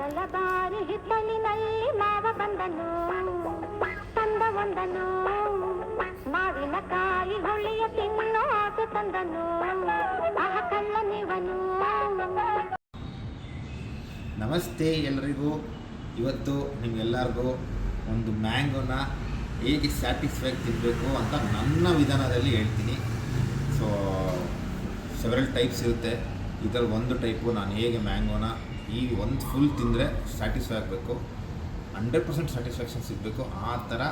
ಮೊದಲ ಬಾರಿ ಹಿತ್ತಲಿನಲ್ಲಿ ಮಾವ ಬಂದನು, ತಂದ ಒಂದನು ಮಾವಿನಕಾಯಿ ಹುಳಿಯ ತಿನ್ನೋ ಆಸೆ ತಂದನು, ಆಹ ಕಳ್ಳನಿವನು. ನಮಸ್ತೆ ಎಲ್ಲರಿಗೂ. ಇವತ್ತು ನಿಮ್ಗೆಲ್ಲರಿಗೂ ಒಂದು ಮ್ಯಾಂಗೋನ ಹೇಗೆ ಸ್ಯಾಟಿಸ್ಫೈಗೆ ತಿನ್ನಬೇಕು ಅಂತ ನನ್ನ ವಿಧಾನದಲ್ಲಿ ಹೇಳ್ತೀನಿ. ಸೊ ಸೆವೆರಲ್ ಟೈಪ್ಸ್ ಇರುತ್ತೆ. ಇದರಲ್ಲಿ ಒಂದು ಟೈಪು ನಾನು ಹೇಗೆ ಮ್ಯಾಂಗೋನ ಈ ಒಂದು ಫುಲ್ ತಿಂದರೆ ಸ್ಯಾಟಿಸ್ಫೈ ಆಗಬೇಕು, 100% ಸ್ಯಾಟಿಸ್ಫ್ಯಾಕ್ಷನ್ ಸಿಗಬೇಕು, ಆ ಥರ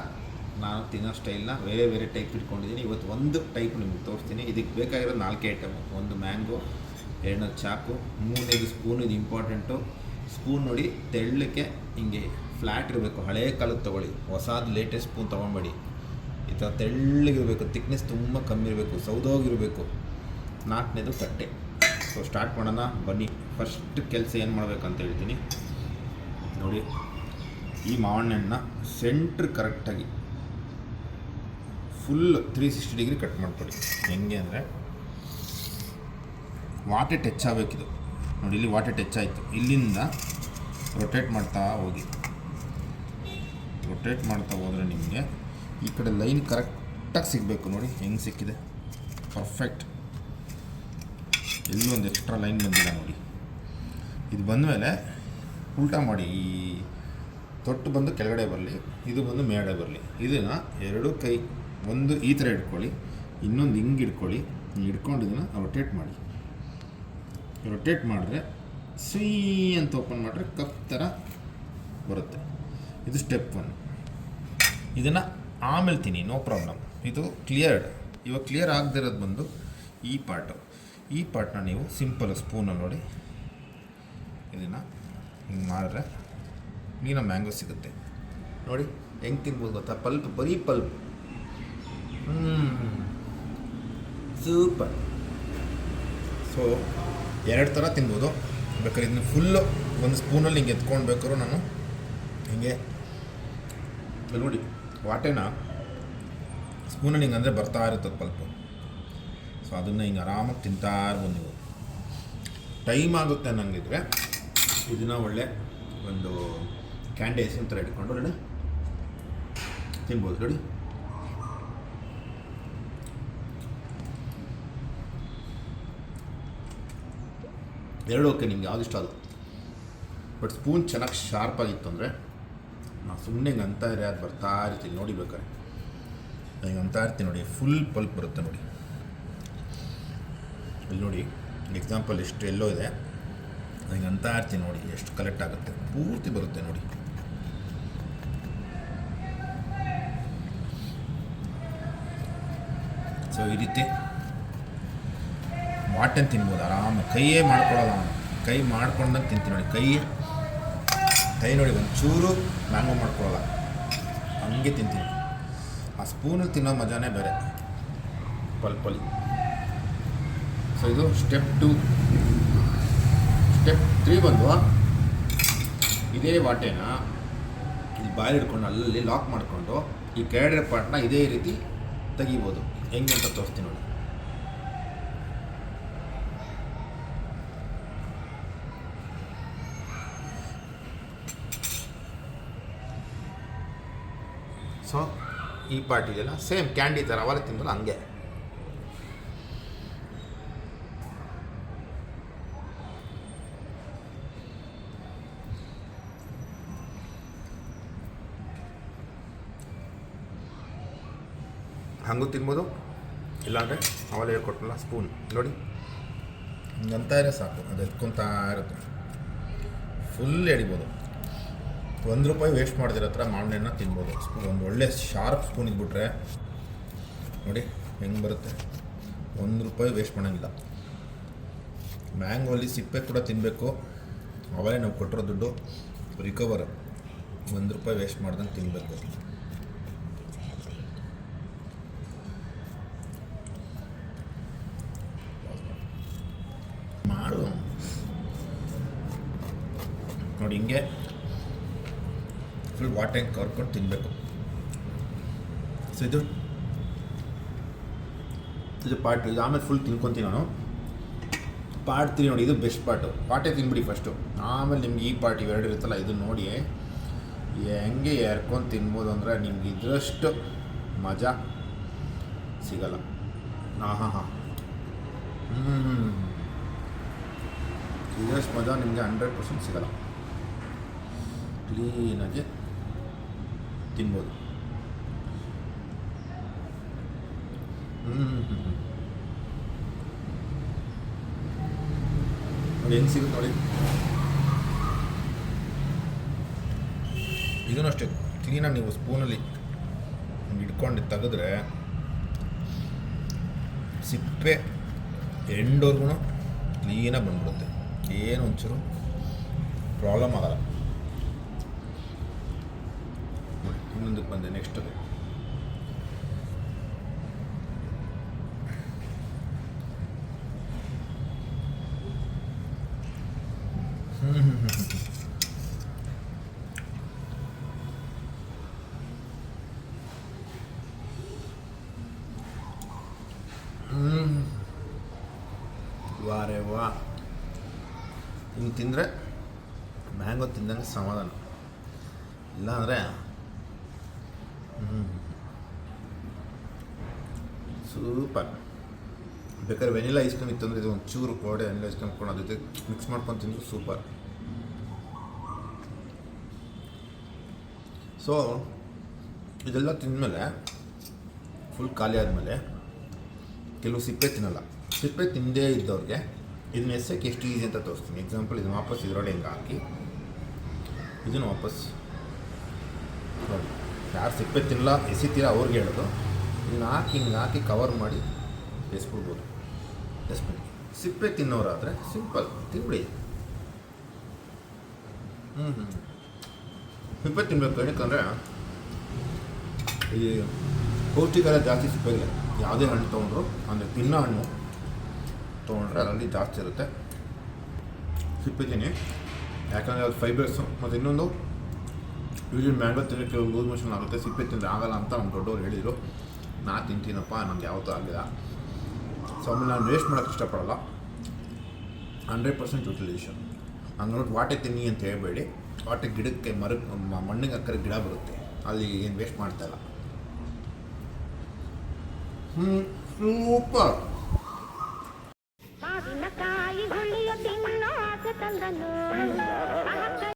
ನಾನು ತಿನ್ನೋ ಸ್ಟೈಲ್ನ ಬೇರೆ ಬೇರೆ ಟೈಪ್ ಇಟ್ಕೊಂಡಿದ್ದೀನಿ. ಇವತ್ತು ಒಂದು ಟೈಪ್ ನಿಮಗೆ ತೋರಿಸ್ತೀನಿ. ಇದಕ್ಕೆ ಬೇಕಾಗಿರೋ 4 ಐಟಮು: ಒಂದು ಮ್ಯಾಂಗೋ, 2 ಚಾಕು, 3 ಸ್ಪೂನ್. ಇದು ಇಂಪಾರ್ಟೆಂಟು. ಸ್ಪೂನ್ ನೋಡಿ ತೆಳ್ಳಕ್ಕೆ ಹಿಂಗೆ ಫ್ಲ್ಯಾಟ್ ಇರಬೇಕು. ಹಳೇ ಕಾಲಕ್ಕೆ ತೊಗೊಳ್ಳಿ, ಹೊಸದು ಲೇಟೆಸ್ಟ್ ಸ್ಪೂನ್ ತೊಗೊಬೇಡಿ. ಈ ಥರ ತೆಳ್ಳಗಿರಬೇಕು, ತಿಕ್ನೆಸ್ ತುಂಬ ಕಮ್ಮಿ ಇರಬೇಕು, ಸೌದೋಗಿರಬೇಕು. 4ನೇದು ತಟ್ಟೆ. ಸೊ ಸ್ಟಾರ್ಟ್ ಮಾಡೋಣ ಬನ್ನಿ. ಫಸ್ಟ್ ಕೆಲಸ ಏನು ಮಾಡಬೇಕಂತ ಹೇಳ್ತೀನಿ ನೋಡಿ. ಈ ಮಾವಣ್ಣೆಣ್ಣನ ಸೆಂಟ್ರ್ ಕರೆಕ್ಟಾಗಿ ಫುಲ್ 360 ಡಿಗ್ರಿ ಕಟ್ ಮಾಡಿಕೊಡಿ. ಹೆಂಗೆ ಅಂದರೆ ವಾಟೆ ಟಚ್ ಆಗಬೇಕಿದು ನೋಡಿ. ಇಲ್ಲಿ ವಾಟೆ ಟಚ್ ಆಯಿತು. ಇಲ್ಲಿಂದ ರೊಟೇಟ್ ಮಾಡ್ತಾ ಹೋಗಿ. ರೊಟೇಟ್ ಮಾಡ್ತಾ ಹೋದರೆ ನಿಮಗೆ ಈ ಕಡೆ ಲೈನ್ ಕರೆಕ್ಟಾಗಿ ಸಿಗಬೇಕು. ನೋಡಿ ಹೆಂಗೆ ಸಿಕ್ಕಿದೆ, ಪರ್ಫೆಕ್ಟ್. ಎಲ್ಲೂ ಒಂದು ಎಕ್ಸ್ಟ್ರಾ ಲೈನ್ ಬಂದಿಲ್ಲ ನೋಡಿ. ಇದು ಬಂದಮೇಲೆ ಉಲ್ಟಾ ಮಾಡಿ. ಈ ತೊಟ್ಟು ಬಂದು ಕೆಳಗಡೆ ಬರಲಿ, ಇದು ಬಂದು ಮೇಲ್ಗಡೆ ಬರಲಿ. ಇದನ್ನು 2 ಕೈ ಒಂದು ಈ ಥರ ಇಟ್ಕೊಳ್ಳಿ, ಇನ್ನೊಂದು ಹಿಂಗೆ ಇಟ್ಕೊಳ್ಳಿ. ಹಿಡ್ಕೊಂಡು ಇದನ್ನು ರೊಟೇಟ್ ಮಾಡಿ. ರೊಟೇಟ್ ಮಾಡಿದ್ರೆ ಸ್ವೀ ಅಂತ ಓಪನ್ ಮಾಡಿದ್ರೆ ಕಪ್ ಥರ ಬರುತ್ತೆ. ಇದು ಸ್ಟೆಪ್ 1. ಇದನ್ನು ಆಮೇಲೆ ತಿನ್ನಿ, ನೋ ಪ್ರಾಬ್ಲಮ್. ಇದು ಕ್ಲಿಯರ್ಡ್. ಇವಾಗ ಕ್ಲಿಯರ್ ಆಗದಿರೋದು ಬಂದು ಈ ಪಾರ್ಟ್ನ ನೀವು ಸಿಂಪಲ್ ಸ್ಪೂನಲ್ಲಿ ನೋಡಿ ಇದನ್ನು ಹಿಂಗೆ ಮಾಡಿದ್ರೆ ನೀನು ಮ್ಯಾಂಗೋ ಸಿಗುತ್ತೆ. ನೋಡಿ ಹೆಂಗೆ ತಿನ್ಬೋದು ಗೊತ್ತಾ? ಪಲ್ಪ್, ಬರೀ ಪಲ್ಪ್. ಸೂಪರ್. ಸೊ 2 ಥರ ತಿನ್ಬೋದು. ಬೇಕಾದ್ರೆ ಇದನ್ನ ಫುಲ್ಲು ಒಂದು ಸ್ಪೂನಲ್ಲಿ ಹಿಂಗೆ ಎತ್ಕೊಂಡು ಬೇಕಾದ್ರೂ ನಾನು ಹಿಂಗೆ ನೋಡಿ ವಾಟೆನ ಸ್ಪೂನಲ್ಲಿ ಹಿಂಗೆ ಅಂದರೆ ಬರ್ತಾ ಇರುತ್ತದೆ ಪಲ್ಪು. ಸೊ ಅದನ್ನು ಹಿಂಗೆ ಆರಾಮಾಗಿ ತಿಂತಾ ಇರ್ಬೋದು ನೀವು. ಟೈಮ್ ಆಗುತ್ತೆ ಅನ್ನಂಗಿದ್ರೆ ಇದನ್ನು ಒಳ್ಳೆ ಒಂದು ಕ್ಯಾಂಡಿ ಐಸ್ ಥರ ಇಟ್ಕೊಂಡು ನೋಡಿ ತಿನ್ಬೋದು. ನೋಡಿ ಎರಡು ಓಕೆ, ನಿಮ್ಗೆ ಯಾವ್ದು ಇಷ್ಟ ಅದು. ಬಟ್ ಸ್ಪೂನ್ ಚೆನ್ನಾಗಿ ಶಾರ್ಪಾಗಿತ್ತು ಅಂದರೆ ನಾವು ಸುಮ್ಮನೆ ಹಿಂಗೆ ಅಂತ ಅದು ಬರ್ತಾ ಇರ್ತೀನಿ ನೋಡಿ. ಬೇಕಾದ್ರೆ ಹಿಂಗೆ ಅಂತ ಇರ್ತೀನಿ ನೋಡಿ, ಫುಲ್ ಪಲ್ಪ್ ಬರುತ್ತೆ ನೋಡಿ. ಇಲ್ಲಿ ನೋಡಿ ಎಕ್ಸಾಂಪಲ್ ಎಷ್ಟು ಎಲ್ಲೋ ಇದೆ, ಹಿಂಗೆ ಅಂತ ಇರ್ತೀನಿ ನೋಡಿ, ಎಷ್ಟು ಕಲೆಕ್ಟ್ ಆಗುತ್ತೆ, ಪೂರ್ತಿ ಬರುತ್ತೆ ನೋಡಿ. ಸೊ ಈ ರೀತಿ ವಾಟನ್ ತಿನ್ಬೋದು ಆರಾಮಾಗಿ. ಕೈಯೇ ಮಾಡ್ಕೊಳ್ಳೋಲ್ಲ ನಾನು, ಕೈ ಮಾಡ್ಕೊಂಡಂಗೆ ತಿಂತೀನಿ ನೋಡಿ. ಕೈ ನೋಡಿ ಒಂಚೂರು ಮ್ಯಾಂಗೋ ಮಾಡ್ಕೊಳ್ಳೋಲ್ಲ, ಹಂಗೆ ತಿಂತೀನಿ. ಆ ಸ್ಪೂನಲ್ಲಿ ತಿನ್ನೋ ಮಜಾನೇ ಬೇರೆ ಪಲ್ಪಲ್ಲಿ. ಸೊ ಇದು ಸ್ಟೆಪ್ 2. ಸ್ಟೆಪ್ 3 ಬಂದು ಇದೇ ವಾಟೆನ ಇಲ್ಲಿ ಬಾಯಲ್ಲಿ ಹಿಡ್ಕೊಂಡು ಅಲ್ಲಿ ಲಾಕ್ ಮಾಡಿಕೊಂಡು ಈ ಕೆಳಗಡೆ ಪಾರ್ಟ್ನ ಇದೇ ರೀತಿ ತೆಗಿಬೋದು. ಹೆಂಗೆ ಅಂತ ತೋರಿಸ್ತೀನಿ ನೋಡಿ. ಸೊ ಈ ಪಾರ್ಟ್ ಇದೆಯಲ್ಲ, ಸೇಮ್ ಕ್ಯಾಂಡಿ ಥರ ಅವಾಗ ತಿಂದಲ್ಲ ಹಂಗೆ. ಹಂಗೂ ತಿನ್ಬೋದು, ಇಲ್ಲಾಂದರೆ ಅವೆಲ್ಲ ಹೇಳ್ಕೊಟ್ಟಲ್ಲ ಸ್ಪೂನ್ ನೋಡಿ ಹಿಂಗಂತ ಇರೋ ಸಾಕು, ಅದು ಎತ್ಕೊತಾ ಇರುತ್ತೆ. ಫುಲ್ ಎಡಿಬೋದು. ₹1 ವೇಸ್ಟ್ ಮಾಡಿದಿರೋ ಹತ್ರ ಮಾವಿನ ತಿನ್ಬೋದು. ಒಂದು ಒಳ್ಳೆ ಶಾರ್ಪ್ ಸ್ಪೂನ್ ಇದ್ಬಿಟ್ರೆ ನೋಡಿ ಹೆಂಗೆ ಬರುತ್ತೆ. ₹1 ವೇಸ್ಟ್ ಮಾಡೋಂಗಿಲ್ಲ. ಮ್ಯಾಂಗೋಲ್ಲಿ ಸಿಪ್ಪೆ ಕೂಡ ತಿನ್ನಬೇಕು, ಅವಲೇ ನಾವು ಕೊಟ್ಟಿರೋ ದುಡ್ಡು ರಿಕವರ್. ₹1 ವೇಸ್ಟ್ ಮಾಡ್ದಂಗೆ ತಿನ್ನಬೇಕು. ಮಾಡು ನೋಡಿ ಹಿಂಗೆ ಫುಲ್ ವಾಟರ್ ಕರ್ಕೊಂಡು ತಿನ್ನಬೇಕು. ಸೊ ಇದು ಪಾರ್ಟ್. ಇದು ಆಮೇಲೆ ಫುಲ್ ತಿನ್ಕೊತೀನಿ ನಾನು. ಪಾರ್ಟ್ 3 ನೋಡಿ, ಇದು ಬೆಸ್ಟ್ ಪಾರ್ಟೇ ತಿನ್ಬಿಡಿ ಫಸ್ಟು, ಆಮೇಲೆ ನಿಮ್ಗೆ ಈ ಪಾರ್ಟ್ ಇವೆರಡು ಇರುತ್ತಲ್ಲ ಇದು ನೋಡಿ ಹೆಂಗೆ ಎರ್ಕೊಂಡು ತಿನ್ಬೋದು ಅಂದರೆ ನಿಮ್ಗೆ ಇದರಷ್ಟು ಮಜಾ ಸಿಗಲ್ಲ. ಹಾಂ ಇದರಷ್ಟು ಮಜಾ ನಿಮಗೆ 100% ಸಿಗಲ್ಲ. ಕ್ಲೀನಾಗಿ ತಿನ್ಬೋದು. ನೋಡಿ ಹೆಂಗೆ ಸಿಗುತ್ತೆ ನೋಡಿ. ಇದನ್ನು ಅಷ್ಟೇ ಕ್ಲೀನಾಗಿ ನೀವು ಸ್ಪೂನಲ್ಲಿ ಹಿಡ್ಕೊಂಡು ತೆಗೆದ್ರೆ ಸಿಪ್ಪೆ ಎಂಡೋರ್ಗು ಕ್ಲೀನಾಗಿ ಬಂದ್ಬಿಡುತ್ತೆ, ಏನು ಒಂಚೂರು ಪ್ರಾಬ್ಲಮ್ ಆಗಲ್ಲ. ಇನ್ನೊಂದಕ್ಕೆ ಬಂದೆ ನೆಕ್ಸ್ಟ್. ವಾರೇ ವಾ, ಹಿಂಗೆ ತಿಂದರೆ ಮ್ಯಾಂಗೋ ತಿಂದಂಗೆ ಸಮಾಧಾನ. ಇಲ್ಲಾಂದರೆ ಸೂಪರ್. ಬೇಕಾದ್ರೆ ವೆನಿಲಾ ಐಸ್ ಕ್ರೀಮ್ ಇತ್ತಂದರೆ ಇದು ಒಂದು ಚೂರು ಕೊಡೆ ವೆನಿಲಾ ಐಸ್ ಕ್ರೀಮ್ ಅದ್ರ ಜೊತೆ ಮಿಕ್ಸ್ ಮಾಡ್ಕೊಂಡು ತಿಂದರೆ ಸೂಪರ್. ಸೊ ಇದೆಲ್ಲ ತಿಂದಮೇಲೆ ಫುಲ್ ಖಾಲಿ ಆದಮೇಲೆ ಕೆಲವು ಸಿಪ್ಪೆ ತಿನ್ನಲ್ಲ. ಸಿಪ್ಪೆ ತಿಂದೇ ಇದ್ದವ್ರಿಗೆ ಇದನ್ನ ಎಸಕ್ಕೆ ಎಷ್ಟು ಈಸಿ ಅಂತ ತೋರಿಸ್ತೀನಿ. ಎಕ್ಸಾಂಪಲ್, ಇದನ್ನು ವಾಪಸ್ ಇದರೊಳಗೆ ಹಿಂಗೆ ಹಾಕಿ ಇದನ್ನು ವಾಪಸ್ ನೋಡಿ. ಯಾರು ಸಿಪ್ಪೆ ತಿನ್ನಲ್ಲ ಎಸಿತೀರ ಅವ್ರಿಗೆ ಹೇಳೋದು, ಇದನ್ನ ಹಾಕಿ ಹಿಂಗೆ ಹಾಕಿ ಕವರ್ ಮಾಡಿ ಎಸ್ಬಿಡ್ಬೋದು ಡಸ್ಟ್ಬಿನ್. ಸಿಪ್ಪೆ ತಿನ್ನೋರಾದರೆ ಸಿಂಪಲ್ ತಿನ್ಬಿಡಿ. ಸಿಪ್ಪೆ ತಿನ್ನಬೇಕು. ಏನಕ್ಕಂದರೆ ಈ ಪೌಷ್ಟಿಕಾಂಶ ಜಾಸ್ತಿ ಸಿಪ್ಪೆಗೆ. ಯಾವುದೇ ಹಣ್ಣು ತೊಗೊಂಡ್ರು ಅಂದರೆ ತಿನ್ನೋ ಹಣ್ಣು ತೊಗೊಂಡ್ರೆ ಅದರಲ್ಲಿ ಜಾಸ್ತಿ ಇರುತ್ತೆ. ಸಿಪ್ಪೆ ತಿನ್ನಿ, ಯಾಕಂದರೆ ಅದು ಫೈಬರ್ಸು. ಮತ್ತು ಇನ್ನೊಂದು ಯೂಶಲಿ ಮ್ಯಾಂಗೋ ತಿನ್ನೋ ಕೆಲವು ಲೂಸ್ ಮೋಷನ್ ಆಗುತ್ತೆ, ಸಿಪ್ಪೆ ತಿಂದರೆ ಆಗಲ್ಲ ಅಂತ ನಮ್ಮ ದೊಡ್ಡವ್ರು ಹೇಳಿದರು. ನಾ ತಿಂತೀನಪ್ಪ, ನನಗೆ ಯಾವತ್ತೂ ಆಗಿಲ್ಲ. ಸೊ ಆಮೇಲೆ ನಾನು ವೇಸ್ಟ್ ಮಾಡೋಕ್ಕೆ ಇಷ್ಟಪಡಲ್ಲ. 100% ಯುಟಿಲೈಸೇಷನ್. ಹಂಗೆ ನೋಡಿ ವಾಟೆ ತಿನ್ನಿ ಅಂತ ಹೇಳ್ಬೇಡಿ. ವಾಟೆ ಗಿಡಕ್ಕೆ ಮಣ್ಣಿಗೆ ಹಾಕಿದ್ರೆ ಗಿಡ ಬರುತ್ತೆ, ಅಲ್ಲಿ ಏನು ವೇಸ್ಟ್ ಮಾಡ್ತಾಯಿಲ್ಲ. ಸೂಪರ್. ಮಾವಿನಕಾಯಿ ಹುಳಿಯ ತಿನ್ನೋ ಆಸೆ ತಂದನು